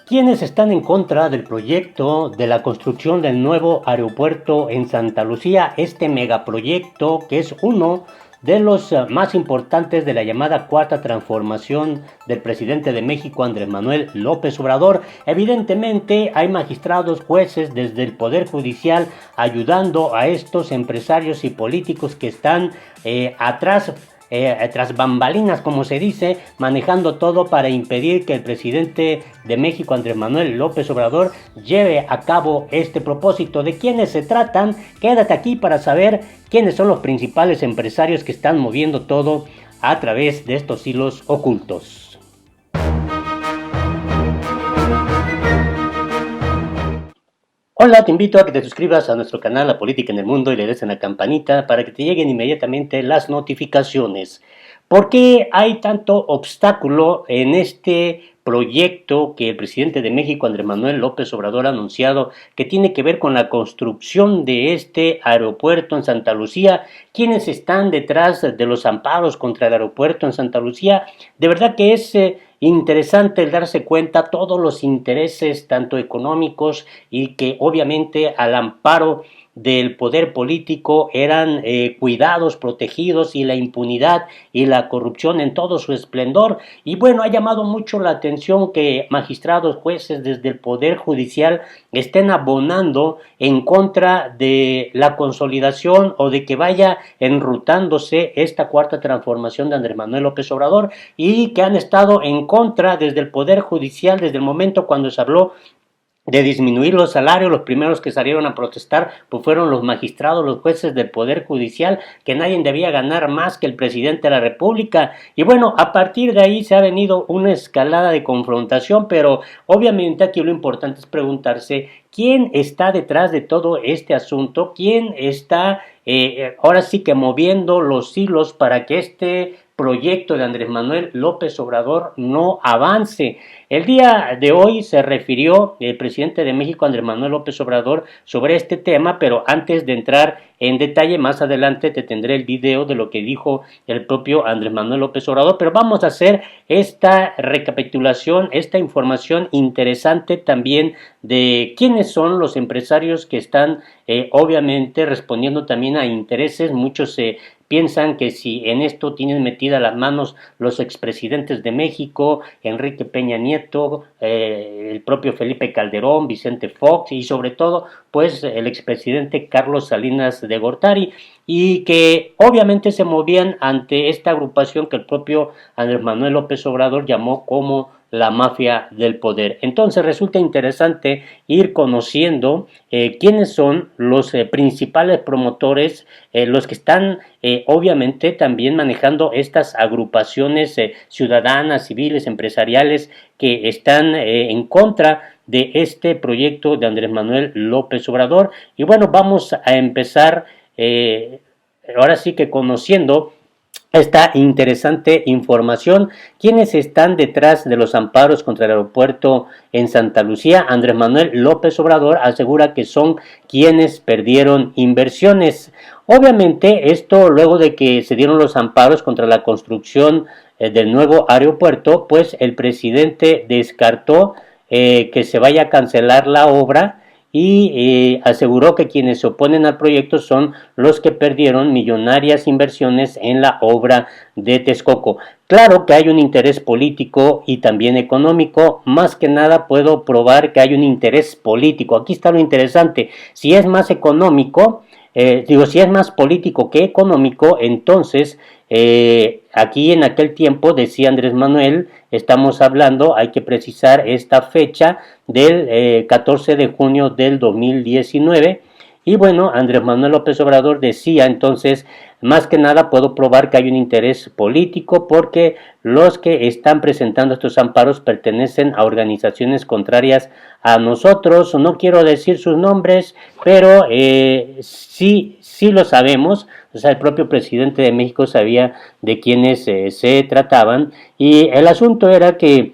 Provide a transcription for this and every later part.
Quienes están en contra del proyecto de la construcción del nuevo aeropuerto en Santa Lucía, este megaproyecto que es uno de los más importantes de la llamada cuarta transformación del presidente de México, Andrés Manuel López Obrador? Evidentemente hay magistrados, jueces desde el Poder Judicial ayudando a estos empresarios y políticos que están atrás, tras bambalinas, como se dice, manejando todo para impedir que el presidente de México, Andrés Manuel López Obrador, lleve a cabo este propósito. ¿De quiénes se tratan? Quédate aquí para saber quiénes son los principales empresarios que están moviendo todo a través de estos hilos ocultos. Hola, te invito a que te suscribas a nuestro canal La Política en el Mundo y le des en la campanita para que te lleguen inmediatamente las notificaciones. ¿Por qué hay tanto obstáculo en este proyecto que el presidente de México, Andrés Manuel López Obrador, ha anunciado que tiene que ver con la construcción de este aeropuerto en Santa Lucía? ¿Quiénes están detrás de los amparos contra el aeropuerto en Santa Lucía? De verdad que es interesante el darse cuenta todos los intereses tanto económicos y que obviamente al amparo del poder político eran cuidados, protegidos, y la impunidad y la corrupción en todo su esplendor. Y bueno, ha llamado mucho la atención que magistrados, jueces desde el Poder Judicial estén abonando en contra de la consolidación o de que vaya enrutándose esta cuarta transformación de Andrés Manuel López Obrador, y que han estado en contra desde el Poder Judicial desde el momento cuando se habló de disminuir los salarios. Los primeros que salieron a protestar pues fueron los magistrados, los jueces del Poder Judicial, que nadie debía ganar más que el presidente de la República. Y bueno, a partir de ahí se ha venido una escalada de confrontación, pero obviamente aquí lo importante es preguntarse quién está detrás de todo este asunto, quién está ahora sí que moviendo los hilos para que este proyecto de Andrés Manuel López Obrador no avance. El día de hoy se refirió el presidente de México, Andrés Manuel López Obrador, sobre este tema, pero antes de entrar en detalle, más adelante te tendré el video de lo que dijo el propio Andrés Manuel López Obrador, pero vamos a hacer esta recapitulación, esta información interesante también de quiénes son los empresarios que están obviamente respondiendo también a intereses. Muchos piensan que si en esto tienen metidas las manos los expresidentes de México, Enrique Peña Nieto, el propio Felipe Calderón, Vicente Fox y sobre todo pues el expresidente Carlos Salinas de Gortari, y que obviamente se movían ante esta agrupación que el propio Andrés Manuel López Obrador llamó como la mafia del poder. Entonces resulta interesante ir conociendo quiénes son los principales promotores, los que están obviamente también manejando estas agrupaciones ciudadanas, civiles, empresariales, que están en contra de este proyecto de Andrés Manuel López Obrador. Y bueno, vamos a empezar ahora sí que conociendo esta interesante información. ¿Quiénes están detrás de los amparos contra el aeropuerto en Santa Lucía? Andrés Manuel López Obrador asegura que son quienes perdieron inversiones. Obviamente esto luego de que se dieron los amparos contra la construcción del nuevo aeropuerto, pues el presidente descartó que se vaya a cancelar la obra, y aseguró que quienes se oponen al proyecto son los que perdieron millonarias inversiones en la obra de Texcoco. Claro que hay un interés político y también económico. Más que nada puedo probar que hay un interés político. Aquí está lo interesante. Si es más económico, si es más político que económico, entonces aquí en aquel tiempo, decía Andrés Manuel, estamos hablando, hay que precisar esta fecha, del 14 de junio del 2019, y bueno, Andrés Manuel López Obrador decía entonces, más que nada puedo probar que hay un interés político porque los que están presentando estos amparos pertenecen a organizaciones contrarias a nosotros. No quiero decir sus nombres, pero sí lo sabemos. O sea, el propio presidente de México sabía de quiénes se trataban, y el asunto era que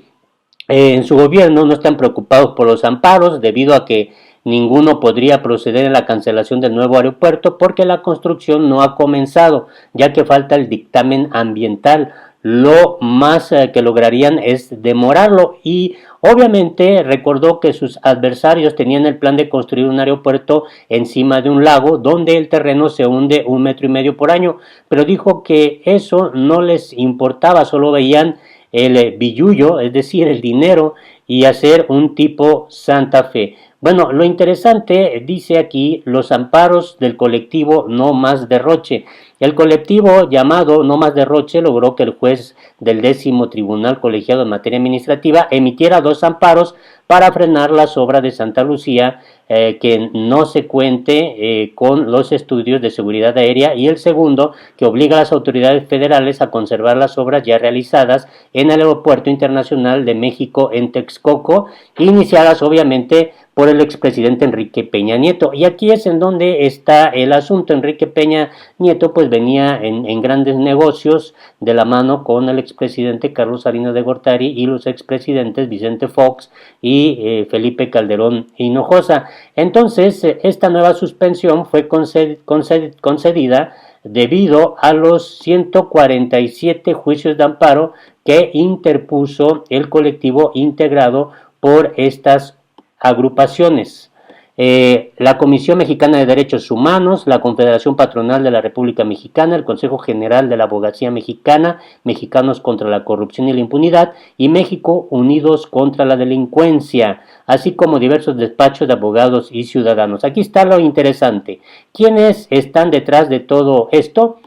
en su gobierno no están preocupados por los amparos debido a que ninguno podría proceder en la cancelación del nuevo aeropuerto porque la construcción no ha comenzado, ya que falta el dictamen ambiental. lo más que lograrían es demorarlo, y obviamente recordó que sus adversarios tenían el plan de construir un aeropuerto encima de un lago donde el terreno se hunde 1,5 metros por año, pero dijo que eso no les importaba, solo veían el billullo, es decir, el dinero, y hacer un tipo Santa Fe. Bueno, lo interesante, dice aquí, los amparos del colectivo No Más Derroche. El colectivo llamado No Más Derroche logró que el juez del 10º Tribunal Colegiado en Materia Administrativa emitiera 2 amparos para frenar las obras de Santa Lucía, que no se cuente con los estudios de seguridad aérea, y el segundo, que obliga a las autoridades federales a conservar las obras ya realizadas en el Aeropuerto Internacional de México en Texcoco, iniciadas obviamente por el expresidente Enrique Peña Nieto. Y aquí es en donde está el asunto. Enrique Peña Nieto pues venía en grandes negocios de la mano con el expresidente Carlos Salinas de Gortari y los expresidentes Vicente Fox y Felipe Calderón Hinojosa. Entonces, esta nueva suspensión fue concedida debido a los 147 juicios de amparo que interpuso el colectivo integrado por estas agrupaciones. La Comisión Mexicana de Derechos Humanos, la Confederación Patronal de la República Mexicana, el Consejo General de la Abogacía Mexicana, Mexicanos contra la Corrupción y la Impunidad, y México Unidos contra la Delincuencia, así como diversos despachos de abogados y ciudadanos. Aquí está lo interesante. ¿Quiénes están detrás de todo esto?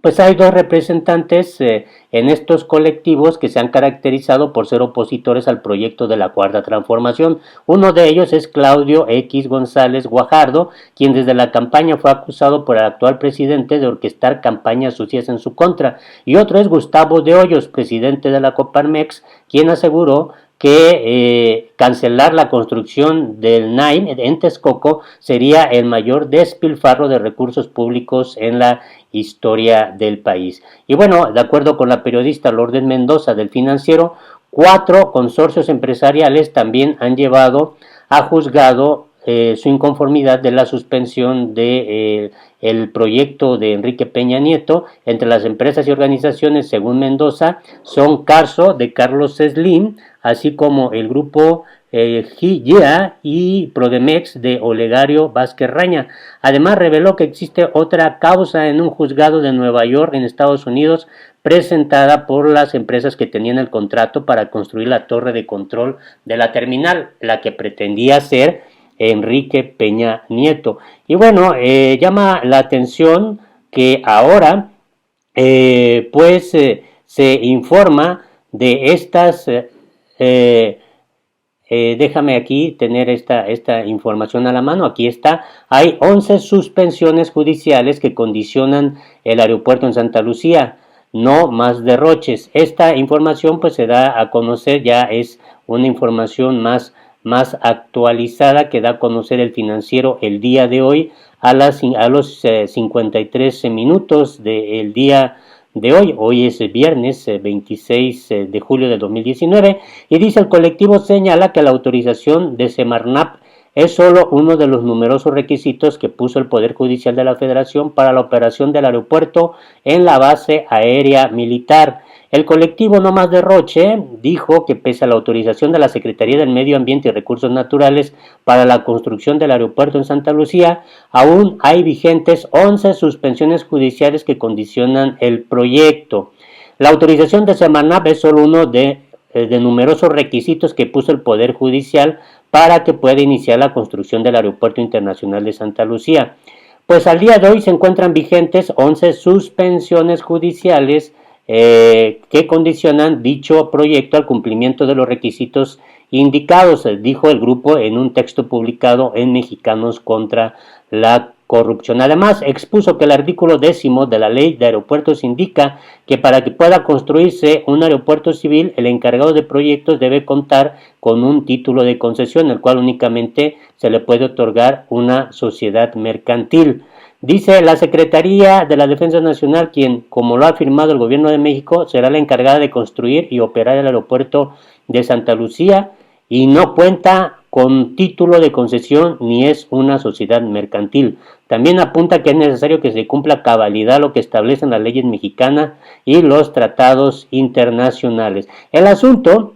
Pues hay 2 representantes en estos colectivos que se han caracterizado por ser opositores al proyecto de la Cuarta Transformación. Uno de ellos es Claudio X González Guajardo, quien desde la campaña fue acusado por el actual presidente de orquestar campañas sucias en su contra. Y otro es Gustavo de Hoyos, presidente de la Coparmex, quien aseguró que cancelar la construcción del NAIM en Texcoco sería el mayor despilfarro de recursos públicos en la historia del país. Y bueno, de acuerdo con la periodista Lourdes Mendoza del Financiero, 4 consorcios empresariales también han llevado a juzgado su inconformidad de la suspensión de el proyecto de Enrique Peña Nieto. Entre las empresas y organizaciones, según Mendoza, son Carso de Carlos Slim, así como el grupo GIA y Prodemex de Olegario Vázquez Raña. Además, reveló que existe otra causa en un juzgado de Nueva York, en Estados Unidos, presentada por las empresas que tenían el contrato para construir la torre de control de la terminal, la que pretendía ser Enrique Peña Nieto. Y bueno, llama la atención que ahora se informa de estas déjame aquí tener esta información a la mano. Aquí está. Hay 11 suspensiones judiciales que condicionan el aeropuerto en Santa Lucía. No más derroches. Esta información pues se da a conocer, ya es una información más actualizada que da a conocer el Financiero el día de hoy a los 53 minutos del día de hoy. Hoy es viernes 26 de julio de 2019, y dice: el colectivo señala que la autorización de Semarnat es solo uno de los numerosos requisitos que puso el Poder Judicial de la Federación para la operación del aeropuerto en la base aérea militar. El colectivo No Más Derroche dijo que pese a la autorización de la Secretaría del Medio Ambiente y Recursos Naturales para la construcción del aeropuerto en Santa Lucía, aún hay vigentes 11 suspensiones judiciales que condicionan el proyecto. La autorización de Semarnat es solo uno de numerosos requisitos que puso el Poder Judicial para que pueda iniciar la construcción del Aeropuerto Internacional de Santa Lucía. Pues al día de hoy se encuentran vigentes 11 suspensiones judiciales que condicionan dicho proyecto al cumplimiento de los requisitos indicados, dijo el grupo en un texto publicado en Mexicanos contra la Corrupción. Además, expuso que el artículo 10 de la Ley de Aeropuertos indica que para que pueda construirse un aeropuerto civil, el encargado de proyectos debe contar con un título de concesión, el cual únicamente se le puede otorgar una sociedad mercantil. Dice: la Secretaría de la Defensa Nacional, quien, como lo ha afirmado el Gobierno de México, será la encargada de construir y operar el aeropuerto de Santa Lucía, y no cuenta con título de concesión ni es una sociedad mercantil. También apunta que es necesario que se cumpla a cabalidad lo que establecen las leyes mexicanas y los tratados internacionales. El asunto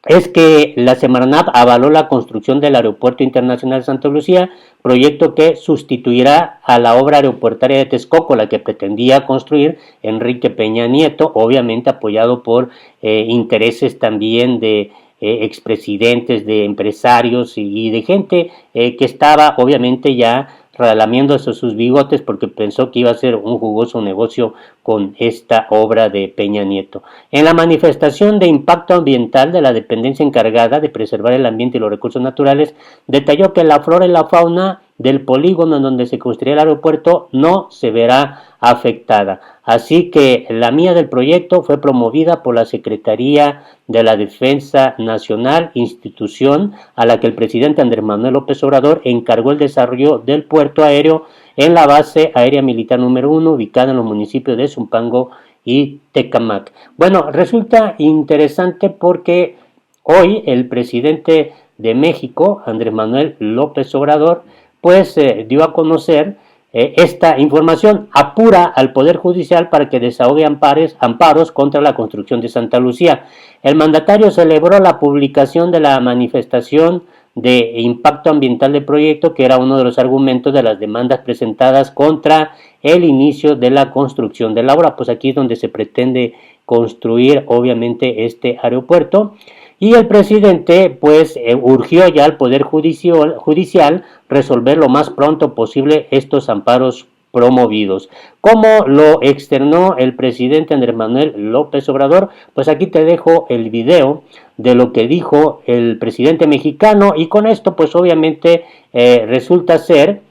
es que la Semarnat avaló la construcción del Aeropuerto Internacional de Santa Lucía, proyecto que sustituirá a la obra aeroportuaria de Texcoco, la que pretendía construir Enrique Peña Nieto, obviamente apoyado por intereses también de expresidentes, de empresarios y de gente que estaba obviamente ya relamiéndose sus bigotes porque pensó que iba a ser un jugoso negocio con esta obra de Peña Nieto. En la manifestación de impacto ambiental de la dependencia encargada de preservar el ambiente y los recursos naturales, detalló que la flora y la fauna del polígono en donde se construirá el aeropuerto no se verá afectada. Así que la mía del proyecto fue promovida por la Secretaría de la Defensa Nacional, institución a la que el presidente Andrés Manuel López Obrador encargó el desarrollo del puerto aéreo en la base aérea militar número 1, ubicada en los municipios de Zumpango y Tecamac. Bueno, resulta interesante porque hoy el presidente de México, Andrés Manuel López Obrador, pues dio a conocer esta información, apura al Poder Judicial para que desahogue amparos contra la construcción de Santa Lucía. El mandatario celebró la publicación de la manifestación de impacto ambiental del proyecto, que era uno de los argumentos de las demandas presentadas contra el inicio de la construcción de la obra. Pues aquí es donde se pretende construir obviamente este aeropuerto. Y el presidente pues urgió ya al Poder Judicial resolver lo más pronto posible estos amparos promovidos. ¿Cómo lo externó el presidente Andrés Manuel López Obrador? Pues aquí te dejo el video de lo que dijo el presidente mexicano y con esto pues obviamente resulta ser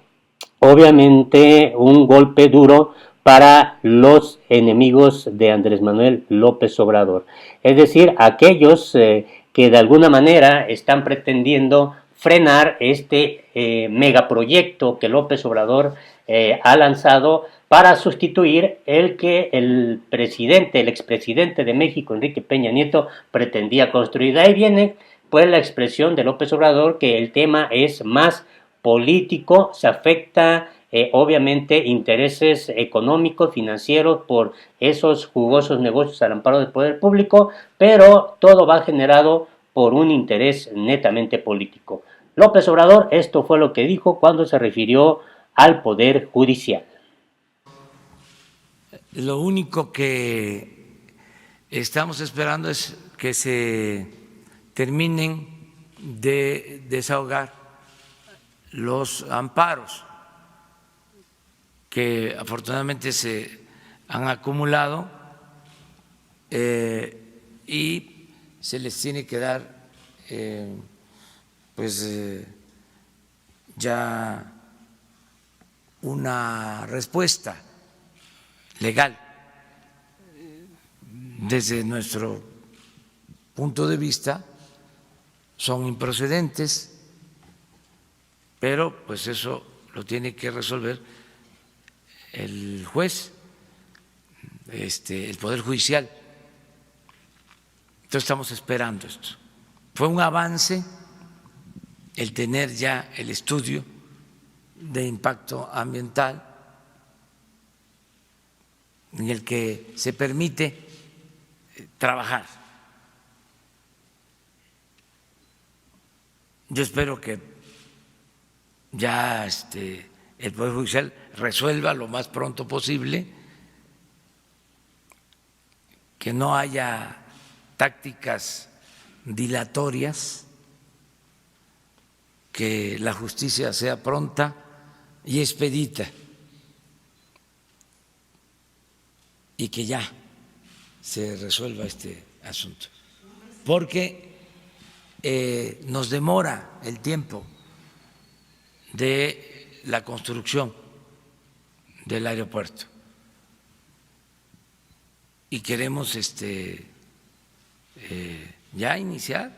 obviamente un golpe duro para los enemigos de Andrés Manuel López Obrador. Es decir, aquellos que de alguna manera están pretendiendo frenar este megaproyecto que López Obrador ha lanzado para sustituir el que el presidente, el expresidente de México, Enrique Peña Nieto, pretendía construir. De ahí viene pues la expresión de López Obrador que el tema es más político, se afecta obviamente intereses económicos, financieros por esos jugosos negocios al amparo del poder público, pero todo va generado por un interés netamente político. López Obrador, esto fue lo que dijo cuando se refirió al Poder Judicial. Lo único que estamos esperando es que se terminen de desahogar los amparos que afortunadamente se han acumulado y se les tiene que dar ya una respuesta legal. Desde nuestro punto de vista son improcedentes, pero pues eso lo tiene que resolver el juez, el Poder Judicial. Entonces estamos esperando esto. Fue un avance el tener ya el estudio de impacto ambiental en el que se permite trabajar. Yo espero que ya el Poder Judicial resuelva lo más pronto posible, que no haya tácticas dilatorias, que la justicia sea pronta y expedita y que ya se resuelva este asunto, porque nos demora el tiempo de la construcción del aeropuerto y queremos ya iniciar.